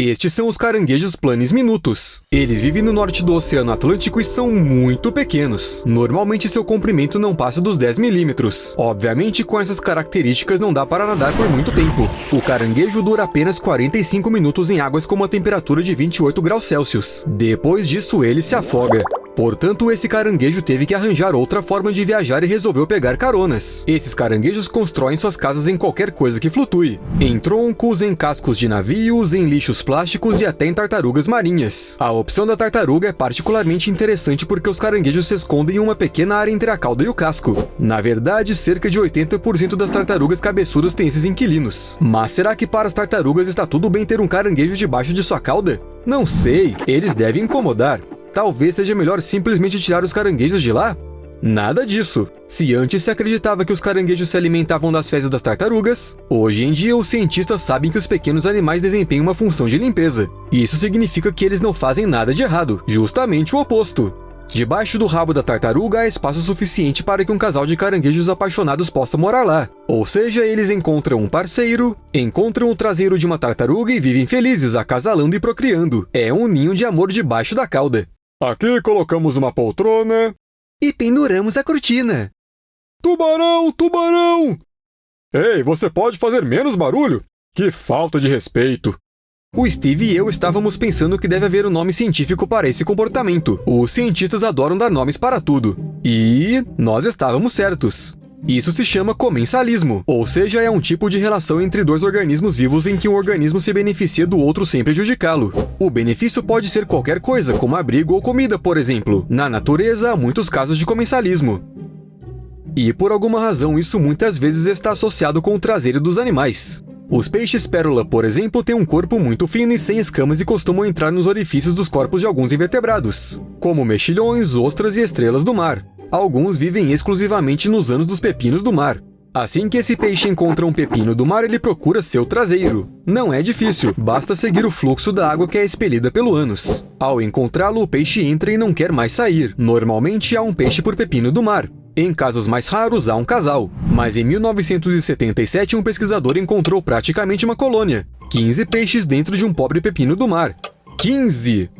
Estes são os caranguejos planis minutos. Eles vivem no norte do Oceano Atlântico e são muito pequenos. Normalmente seu comprimento não passa dos 10 milímetros. Obviamente, com essas características não dá para nadar por muito tempo. O caranguejo dura apenas 45 minutos em águas com uma temperatura de 28 graus Celsius. Depois disso, ele se afoga. Portanto, esse caranguejo teve que arranjar outra forma de viajar e resolveu pegar caronas. Esses caranguejos constroem suas casas em qualquer coisa que flutue. Em troncos, em cascos de navios, em lixos plásticos e até em tartarugas marinhas. A opção da tartaruga é particularmente interessante porque os caranguejos se escondem em uma pequena área entre a cauda e o casco. Na verdade, cerca de 80% das tartarugas cabeçudas têm esses inquilinos. Mas será que para as tartarugas está tudo bem ter um caranguejo debaixo de sua cauda? Não sei, eles devem incomodar. Talvez seja melhor simplesmente tirar os caranguejos de lá? Nada disso. Se antes se acreditava que os caranguejos se alimentavam das fezes das tartarugas, hoje em dia os cientistas sabem que os pequenos animais desempenham uma função de limpeza. Isso significa que eles não fazem nada de errado, justamente o oposto. Debaixo do rabo da tartaruga há espaço suficiente para que um casal de caranguejos apaixonados possa morar lá. Ou seja, eles encontram um parceiro, encontram o traseiro de uma tartaruga e vivem felizes, acasalando e procriando. É um ninho de amor debaixo da cauda. Aqui colocamos uma poltrona e penduramos a cortina. Tubarão! Tubarão! Ei, você pode fazer menos barulho? Que falta de respeito! O Steve e eu estávamos pensando que deve haver um nome científico para esse comportamento. Os cientistas adoram dar nomes para tudo. E nós estávamos certos. Isso se chama comensalismo, ou seja, é um tipo de relação entre dois organismos vivos em que um organismo se beneficia do outro sem prejudicá-lo. O benefício pode ser qualquer coisa, como abrigo ou comida, por exemplo. Na natureza, há muitos casos de comensalismo. E por alguma razão, isso muitas vezes está associado com o traseiro dos animais. Os peixes pérola, por exemplo, têm um corpo muito fino e sem escamas e costumam entrar nos orifícios dos corpos de alguns invertebrados, como mexilhões, ostras e estrelas do mar. Alguns vivem exclusivamente nos ânus dos pepinos do mar. Assim que esse peixe encontra um pepino do mar, ele procura seu traseiro. Não é difícil, basta seguir o fluxo da água que é expelida pelo ânus. Ao encontrá-lo, o peixe entra e não quer mais sair. Normalmente há um peixe por pepino do mar. Em casos mais raros, há um casal. Mas em 1977, um pesquisador encontrou praticamente uma colônia. 15 peixes dentro de um pobre pepino do mar. 15!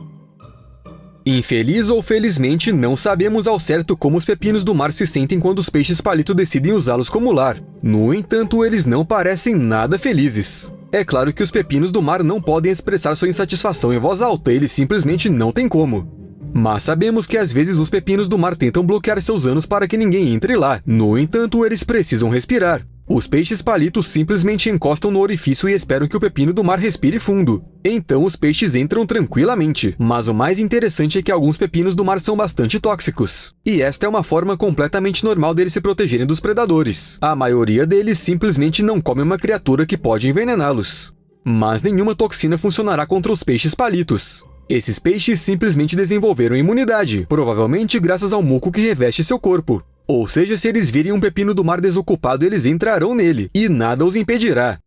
Infeliz ou felizmente, não sabemos ao certo como os pepinos do mar se sentem quando os peixes palito decidem usá-los como lar. No entanto, eles não parecem nada felizes. É claro que os pepinos do mar não podem expressar sua insatisfação em voz alta, eles simplesmente não têm como. Mas sabemos que às vezes os pepinos do mar tentam bloquear seus ânus para que ninguém entre lá. No entanto, eles precisam respirar. Os peixes palitos simplesmente encostam no orifício e esperam que o pepino do mar respire fundo. Então os peixes entram tranquilamente. Mas o mais interessante é que alguns pepinos do mar são bastante tóxicos. E esta é uma forma completamente normal deles se protegerem dos predadores. A maioria deles simplesmente não come uma criatura que pode envenená-los. Mas nenhuma toxina funcionará contra os peixes palitos. Esses peixes simplesmente desenvolveram imunidade, provavelmente graças ao muco que reveste seu corpo. Ou seja, se eles virem um pepino do mar desocupado, eles entrarão nele, e nada os impedirá.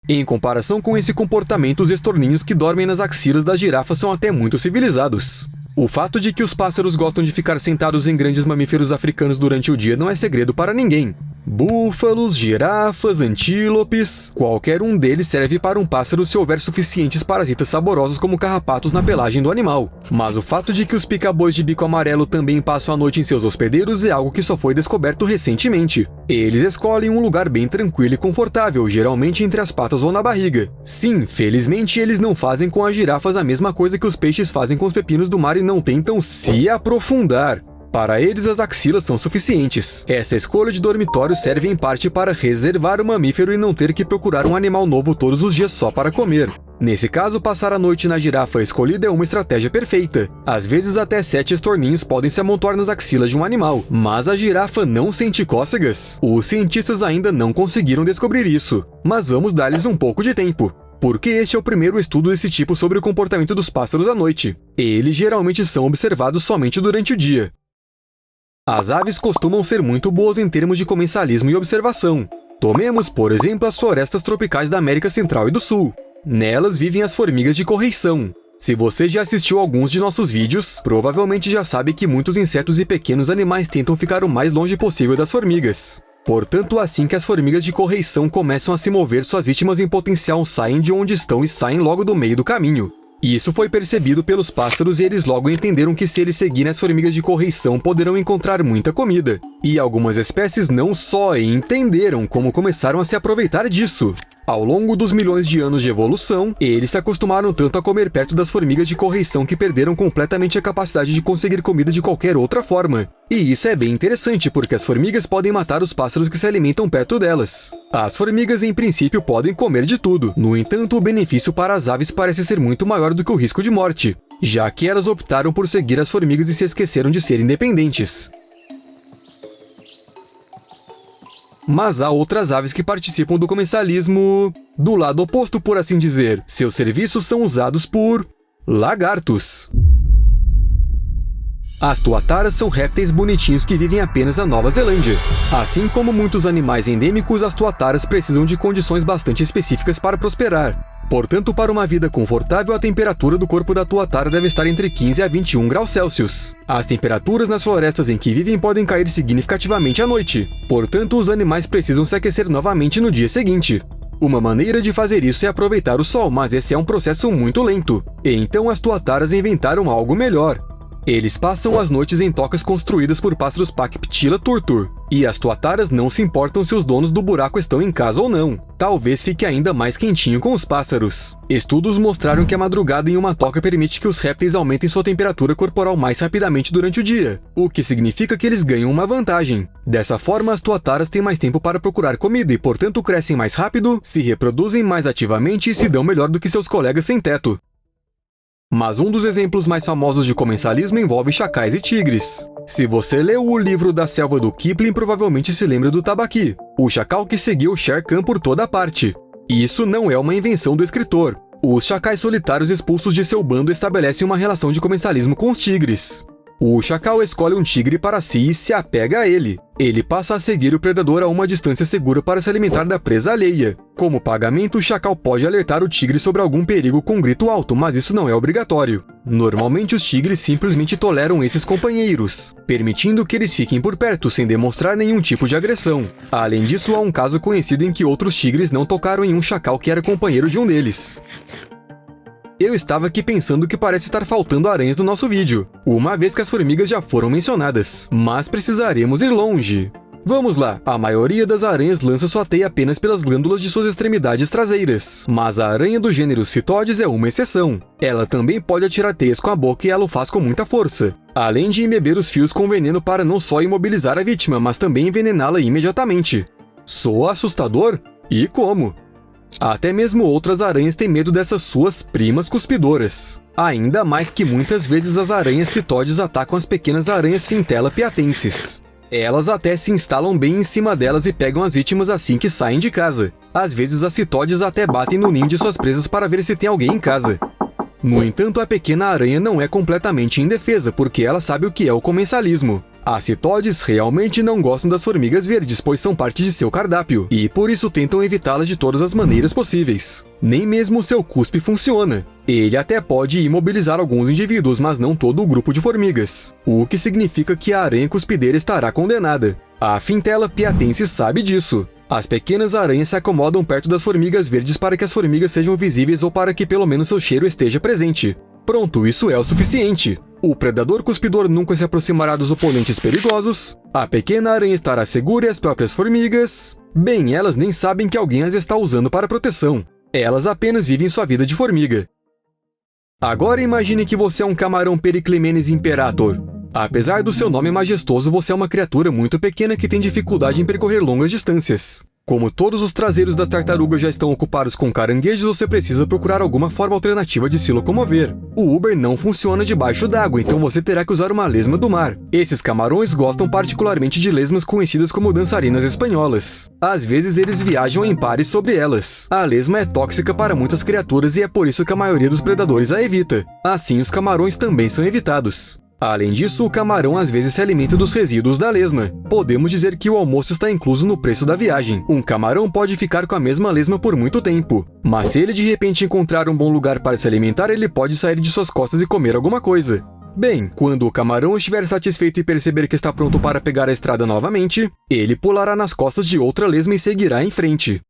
Em comparação com esse comportamento, os estorninhos que dormem nas axilas das girafas são até muito civilizados. O fato de que os pássaros gostam de ficar sentados em grandes mamíferos africanos durante o dia não é segredo para ninguém. Búfalos, girafas, antílopes, qualquer um deles serve para um pássaro se houver suficientes parasitas saborosos como carrapatos na pelagem do animal. Mas o fato de que os pica-bois de bico amarelo também passam a noite em seus hospedeiros é algo que só foi descoberto recentemente. Eles escolhem um lugar bem tranquilo e confortável, geralmente entre as patas ou na barriga. Sim, felizmente eles não fazem com as girafas a mesma coisa que os peixes fazem com os pepinos do mar e não tentam se aprofundar. Para eles, as axilas são suficientes. Essa escolha de dormitório serve em parte para reservar o mamífero e não ter que procurar um animal novo todos os dias só para comer. Nesse caso, passar a noite na girafa escolhida é uma estratégia perfeita. Às vezes, até 7 estorninhos podem se amontoar nas axilas de um animal. Mas a girafa não sente cócegas? Os cientistas ainda não conseguiram descobrir isso. Mas vamos dar-lhes um pouco de tempo. Porque este é o primeiro estudo desse tipo sobre o comportamento dos pássaros à noite. Eles geralmente são observados somente durante o dia. As aves costumam ser muito boas em termos de comensalismo e observação. Tomemos, por exemplo, as florestas tropicais da América Central e do Sul. Nelas vivem as formigas de correição. Se você já assistiu a alguns de nossos vídeos, provavelmente já sabe que muitos insetos e pequenos animais tentam ficar o mais longe possível das formigas. Portanto, assim que as formigas de correição começam a se mover, suas vítimas em potencial saem de onde estão e saem logo do meio do caminho. Isso foi percebido pelos pássaros e eles logo entenderam que se eles seguirem as formigas de correição poderão encontrar muita comida. E algumas espécies não só entenderam, como começaram a se aproveitar disso. Ao longo dos milhões de anos de evolução, eles se acostumaram tanto a comer perto das formigas de correição que perderam completamente a capacidade de conseguir comida de qualquer outra forma. E isso é bem interessante, porque as formigas podem matar os pássaros que se alimentam perto delas. As formigas, em princípio, podem comer de tudo. No entanto, o benefício para as aves parece ser muito maior do que o risco de morte, já que elas optaram por seguir as formigas e se esqueceram de ser independentes. Mas há outras aves que participam do comensalismo do lado oposto, por assim dizer. Seus serviços são usados por lagartos. As tuataras são répteis bonitinhos que vivem apenas na Nova Zelândia. Assim como muitos animais endêmicos, as tuataras precisam de condições bastante específicas para prosperar. Portanto, para uma vida confortável, a temperatura do corpo da tuatara deve estar entre 15 a 21 graus Celsius. As temperaturas nas florestas em que vivem podem cair significativamente à noite. Portanto, os animais precisam se aquecer novamente no dia seguinte. Uma maneira de fazer isso é aproveitar o sol, mas esse é um processo muito lento. Então as tuataras inventaram algo melhor. Eles passam as noites em tocas construídas por pássaros Pachyptila turtur, e as tuataras não se importam se os donos do buraco estão em casa ou não. Talvez fique ainda mais quentinho com os pássaros. Estudos mostraram que a madrugada em uma toca permite que os répteis aumentem sua temperatura corporal mais rapidamente durante o dia, o que significa que eles ganham uma vantagem. Dessa forma, as tuataras têm mais tempo para procurar comida e, portanto, crescem mais rápido, se reproduzem mais ativamente e se dão melhor do que seus colegas sem teto. Mas um dos exemplos mais famosos de comensalismo envolve chacais e tigres. Se você leu o livro da selva do Kipling, provavelmente se lembra do Tabaqui, o chacal que seguiu Shere Khan por toda parte. Isso não é uma invenção do escritor. Os chacais solitários expulsos de seu bando estabelecem uma relação de comensalismo com os tigres. O chacal escolhe um tigre para si e se apega a ele. Ele passa a seguir o predador a uma distância segura para se alimentar da presa alheia. Como pagamento, o chacal pode alertar o tigre sobre algum perigo com um grito alto, mas isso não é obrigatório. Normalmente, os tigres simplesmente toleram esses companheiros, permitindo que eles fiquem por perto sem demonstrar nenhum tipo de agressão. Além disso, há um caso conhecido em que outros tigres não tocaram em um chacal que era companheiro de um deles. Eu estava aqui pensando que parece estar faltando aranhas no nosso vídeo, uma vez que as formigas já foram mencionadas, mas precisaremos ir longe. Vamos lá, a maioria das aranhas lança sua teia apenas pelas glândulas de suas extremidades traseiras, mas a aranha do gênero Citodes é uma exceção. Ela também pode atirar teias com a boca e ela o faz com muita força, além de embeber os fios com veneno para não só imobilizar a vítima, mas também envenená-la imediatamente. Soa assustador? E como? Até mesmo outras aranhas têm medo dessas suas primas cuspidoras. Ainda mais que muitas vezes as aranhas Citodes atacam as pequenas aranhas Fintella piatensis. Elas até se instalam bem em cima delas e pegam as vítimas assim que saem de casa. Às vezes as Citodes até batem no ninho de suas presas para ver se tem alguém em casa. No entanto, a pequena aranha não é completamente indefesa, porque ela sabe o que é o comensalismo. As Citodes realmente não gostam das formigas verdes, pois são parte de seu cardápio, e por isso tentam evitá-las de todas as maneiras possíveis. Nem mesmo seu cuspe funciona. Ele até pode imobilizar alguns indivíduos, mas não todo o grupo de formigas, o que significa que a aranha cuspideira estará condenada. A Fintella piatensis sabe disso. As pequenas aranhas se acomodam perto das formigas verdes para que as formigas sejam visíveis ou para que pelo menos seu cheiro esteja presente. Pronto, isso é o suficiente. O predador cuspidor nunca se aproximará dos oponentes perigosos, a pequena aranha estará segura e as próprias formigas... Bem, elas nem sabem que alguém as está usando para proteção. Elas apenas vivem sua vida de formiga. Agora imagine que você é um camarão Periclemenes imperator. Apesar do seu nome majestoso, você é uma criatura muito pequena que tem dificuldade em percorrer longas distâncias. Como todos os traseiros das tartarugas já estão ocupados com caranguejos, você precisa procurar alguma forma alternativa de se locomover. O Uber não funciona debaixo d'água, então você terá que usar uma lesma do mar. Esses camarões gostam particularmente de lesmas conhecidas como dançarinas espanholas. Às vezes eles viajam em pares sobre elas. A lesma é tóxica para muitas criaturas e é por isso que a maioria dos predadores a evita. Assim, os camarões também são evitados. Além disso, o camarão às vezes se alimenta dos resíduos da lesma. Podemos dizer que o almoço está incluso no preço da viagem. Um camarão pode ficar com a mesma lesma por muito tempo, mas se ele de repente encontrar um bom lugar para se alimentar, ele pode sair de suas costas e comer alguma coisa. Bem, quando o camarão estiver satisfeito e perceber que está pronto para pegar a estrada novamente, ele pulará nas costas de outra lesma e seguirá em frente.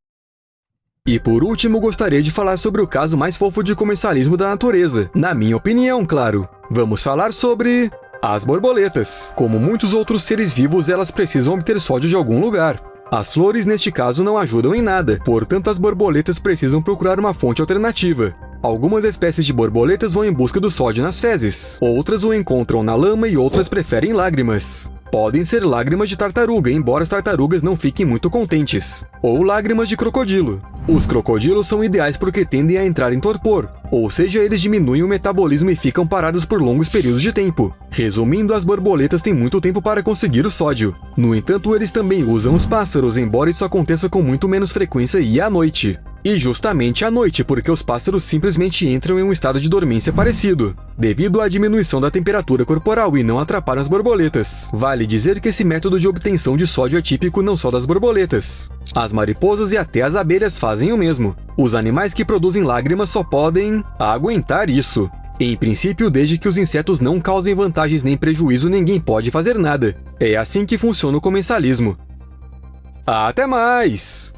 E por último, gostaria de falar sobre o caso mais fofo de comensalismo da natureza. Na minha opinião, claro. Vamos falar sobre as borboletas. Como muitos outros seres vivos, elas precisam obter sódio de algum lugar. As flores, neste caso, não ajudam em nada, portanto as borboletas precisam procurar uma fonte alternativa. Algumas espécies de borboletas vão em busca do sódio nas fezes, outras o encontram na lama e outras preferem lágrimas. Podem ser lágrimas de tartaruga, embora as tartarugas não fiquem muito contentes, ou lágrimas de crocodilo. Os crocodilos são ideais porque tendem a entrar em torpor, ou seja, eles diminuem o metabolismo e ficam parados por longos períodos de tempo. Resumindo, as borboletas têm muito tempo para conseguir o sódio. No entanto, eles também usam os pássaros, embora isso aconteça com muito menos frequência e à noite. E justamente à noite, porque os pássaros simplesmente entram em um estado de dormência parecido, devido à diminuição da temperatura corporal e não atrapalham as borboletas. Vale dizer que esse método de obtenção de sódio é típico não só das borboletas. As mariposas e até as abelhas fazem o mesmo. Os animais que produzem lágrimas só podem aguentar isso. Em princípio, desde que os insetos não causem vantagens nem prejuízo, ninguém pode fazer nada. É assim que funciona o comensalismo. Até mais!